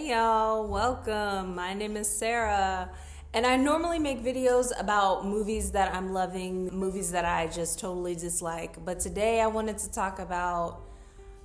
Hey y'all, welcome. My name is Sarah, and I normally make videos about movies that I'm loving, movies that I just totally dislike. But today I wanted to talk about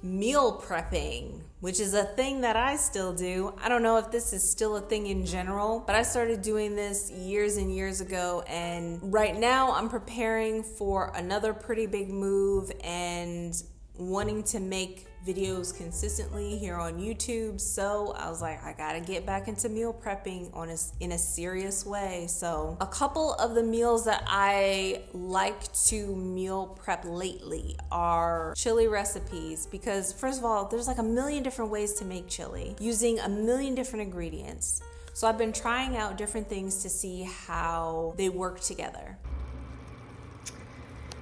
meal prepping, which is a thing that I still do. I don't know if this is still a thing in general, but I started doing this years and years ago, and right now I'm preparing for another pretty big move and wanting to make videos consistently here on YouTube. So I was like, I gotta get back into meal prepping in a serious way. So a couple of the meals that I like to meal prep lately are chili recipes, because first of all, there's like a million different ways to make chili using a million different ingredients. So I've been trying out different things to see how they work together.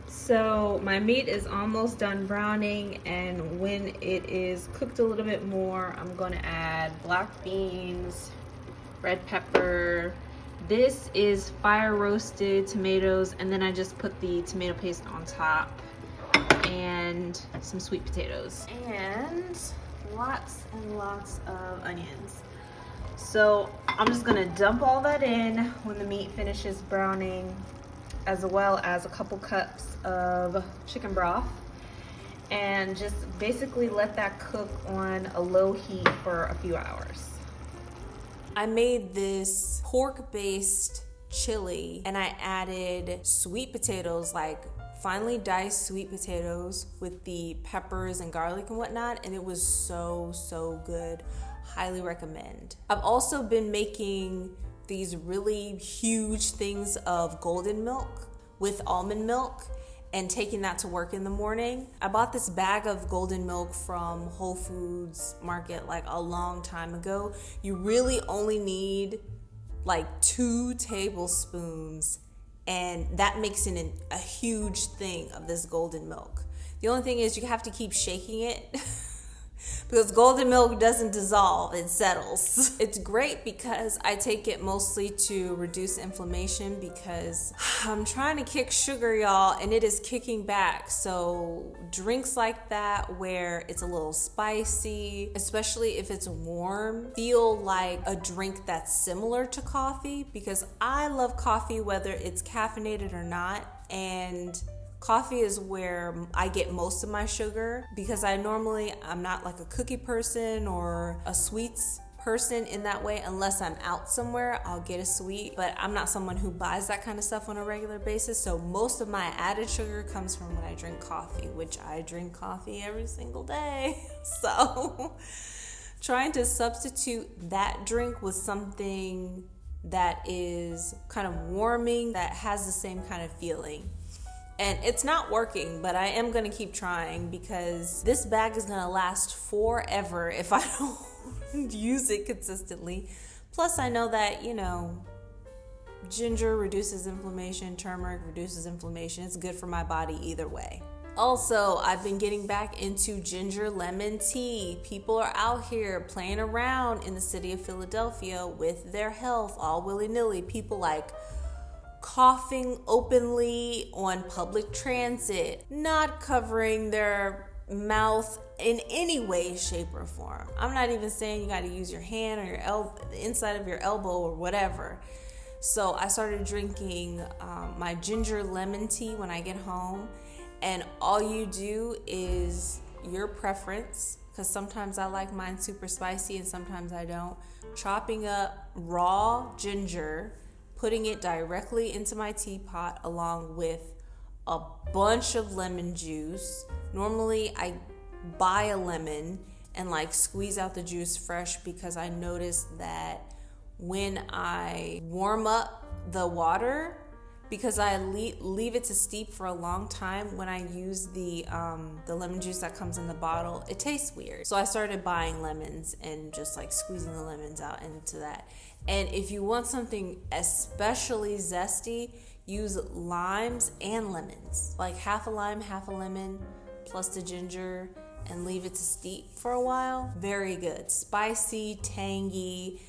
So my meat is almost done browning, and when it is cooked a little bit more, I'm going to add black beans, red pepper. This is fire roasted tomatoes, and then I just put the tomato paste on top, and some sweet potatoes, and lots and lots of onions. So I'm just going to dump all that in when the meat finishes browning, as well as a couple cups of chicken broth, and just basically let that cook on a low heat for a few hours. I made this pork-based chili, and I added sweet potatoes, like finely diced sweet potatoes with the peppers and garlic and whatnot, and it was so good. Highly recommend. I've also been making these really huge things of golden milk with almond milk and taking that to work in the morning. I bought this bag of golden milk from Whole Foods Market like a long time ago. You really only need like 2 tablespoons, and that makes it a huge thing of this golden milk. The only thing is you have to keep shaking it because golden milk doesn't dissolve, it settles. It's great because I take it mostly to reduce inflammation, because I'm trying to kick sugar, y'all, and it is kicking back. So drinks like that where it's a little spicy, especially if it's warm, feel like a drink that's similar to coffee, because I love coffee whether it's caffeinated or not, and coffee is where I get most of my sugar, because I'm not like a cookie person or a sweets person in that way. Unless I'm out somewhere, I'll get a sweet, but I'm not someone who buys that kind of stuff on a regular basis. So most of my added sugar comes from when I drink coffee, which I drink coffee every single day. So trying to substitute that drink with something that is kind of warming, that has the same kind of feeling. And it's not working, but I am gonna keep trying, because this bag is gonna last forever if I don't use it consistently. Plus I know that, ginger reduces inflammation, turmeric reduces inflammation. It's good for my body either way. Also, I've been getting back into ginger lemon tea. People are out here playing around in the city of Philadelphia with their health all willy-nilly. People like coughing openly on public transit, not covering their mouth in any way, shape, or form. I'm not even saying you got to use your hand or the inside of your elbow or whatever. So I started drinking my ginger lemon tea when I get home, and all you do is your preference, because sometimes I like mine super spicy and sometimes I don't. Chopping up raw ginger, putting it directly into my teapot along with a bunch of lemon juice. Normally I buy a lemon and squeeze out the juice fresh, because I noticed that when I warm up the water, because I leave it to steep for a long time, when I use the lemon juice that comes in the bottle, it tastes weird. So I started buying lemons and just squeezing the lemons out into that. And if you want something especially zesty, use limes and lemons. Like half a lime, half a lemon, plus the ginger, and leave it to steep for a while. Very good. Spicy, tangy,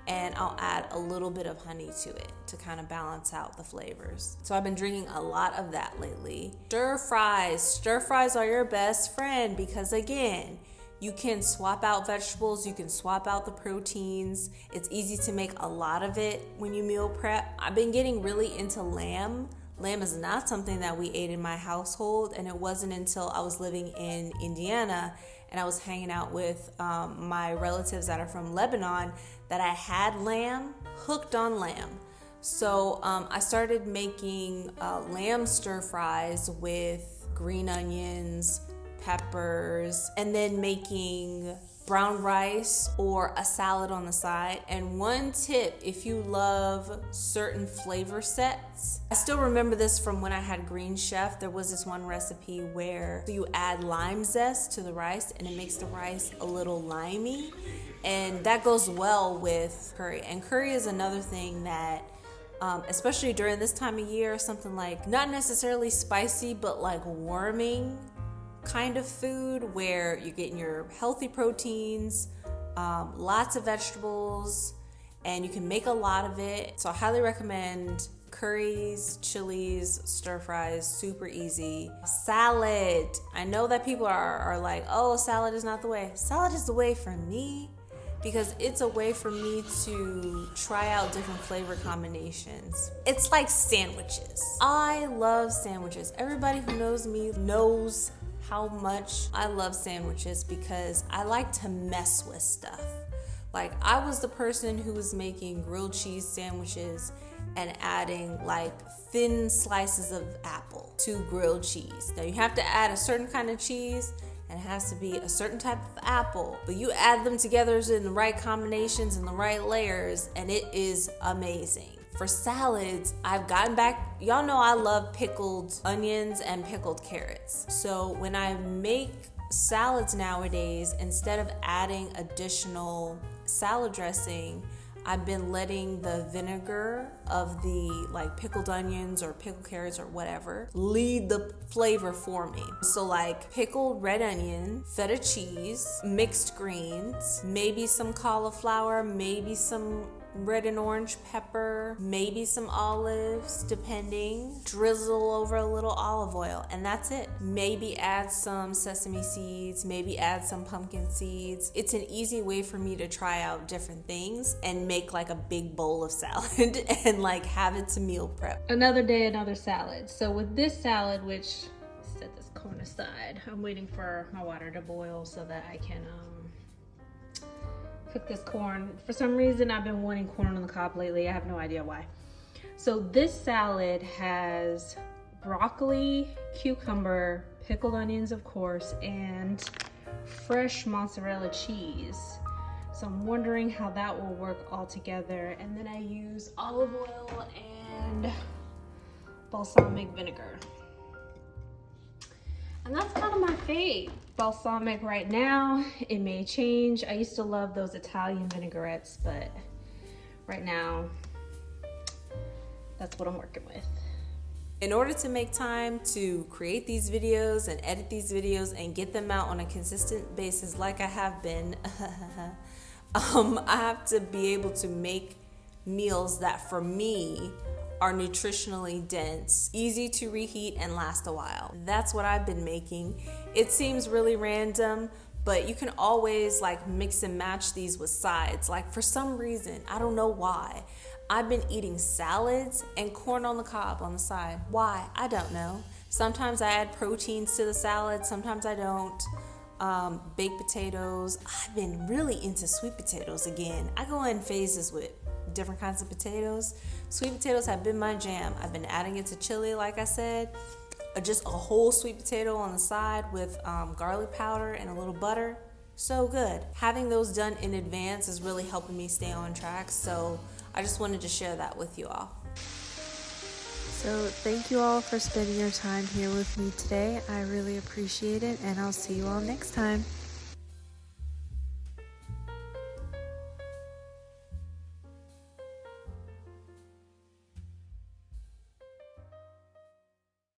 and I'll add a little bit of honey to it to kind of balance out the flavors. So I've been drinking a lot of that lately. Stir fries. Stir fries are your best friend, because again, You can swap out vegetables, you can swap out the proteins. It's easy to make a lot of it when you meal prep. I've been getting really into lamb. Lamb is not something that we ate in my household, and it wasn't until I was living in Indiana and I was hanging out with my relatives that are from Lebanon that I had lamb, hooked on lamb. So I started making lamb stir fries with green onions, peppers, and then making brown rice or a salad on the side. And one tip, if you love certain flavor sets, I still remember this from when I had Green Chef. There was this one recipe where you add lime zest to the rice and it makes the rice a little limey, and that goes well with curry. And curry is another thing that especially during this time of year, something like not necessarily spicy but like warming kind of food where you're getting your healthy proteins, lots of vegetables, and you can make a lot of it. So I highly recommend curries, chilies, stir fries, super easy. Salad. I know that people are like, oh, salad is not the way. Salad is the way for me, because it's a way for me to try out different flavor combinations. It's like sandwiches. I love sandwiches. Everybody who knows me knows how much I love sandwiches because I like to mess with stuff. Like, I was the person who was making grilled cheese sandwiches and adding like thin slices of apple to grilled cheese. Now you have to add a certain kind of cheese and it has to be a certain type of apple, but you add them together in the right combinations and the right layers and it is amazing. For salads, I've gotten back, y'all know I love pickled onions and pickled carrots. So when I make salads nowadays, instead of adding additional salad dressing, I've been letting the vinegar of the like pickled onions or pickled carrots or whatever lead the flavor for me. So like pickled red onion, feta cheese, mixed greens, maybe some cauliflower, maybe some red and orange pepper, maybe some olives, depending. Drizzle over a little olive oil, and that's it. Maybe add some sesame seeds, maybe add some pumpkin seeds. It's an easy way for me to try out different things and make like a big bowl of salad and like have it to meal prep. Another day, another salad. So with this salad, which, set this corn aside, I'm waiting for my water to boil so that I can cook this corn. For some reason, I've been wanting corn on the cob lately. I have no idea why. So this salad has broccoli, cucumber, pickled onions, of course, and fresh mozzarella cheese. So I'm wondering how that will work all together. And then I use olive oil and balsamic vinegar. And that's kind of my fave. Balsamic right now, it may change. I used to love those Italian vinaigrettes, but right now, that's what I'm working with. In order to make time to create these videos and edit these videos and get them out on a consistent basis like I have been, I have to be able to make meals that for me are nutritionally dense, easy to reheat, and last a while. That's what I've been making. It seems really random, but you can always like mix and match these with sides. Like for some reason, I don't know why, I've been eating salads and corn on the cob on the side. Why? I don't know. Sometimes I add proteins to the salad, sometimes I don't. Baked potatoes. I've been really into sweet potatoes again. I go in phases with different kinds of potatoes. Sweet potatoes have been my jam. I've been adding it to chili, like I said. Just a whole sweet potato on the side with garlic powder and a little butter. So good. Having those done in advance is really helping me stay on track. So I just wanted to share that with you all. So thank you all for spending your time here with me today. I really appreciate it, and I'll see you all next time.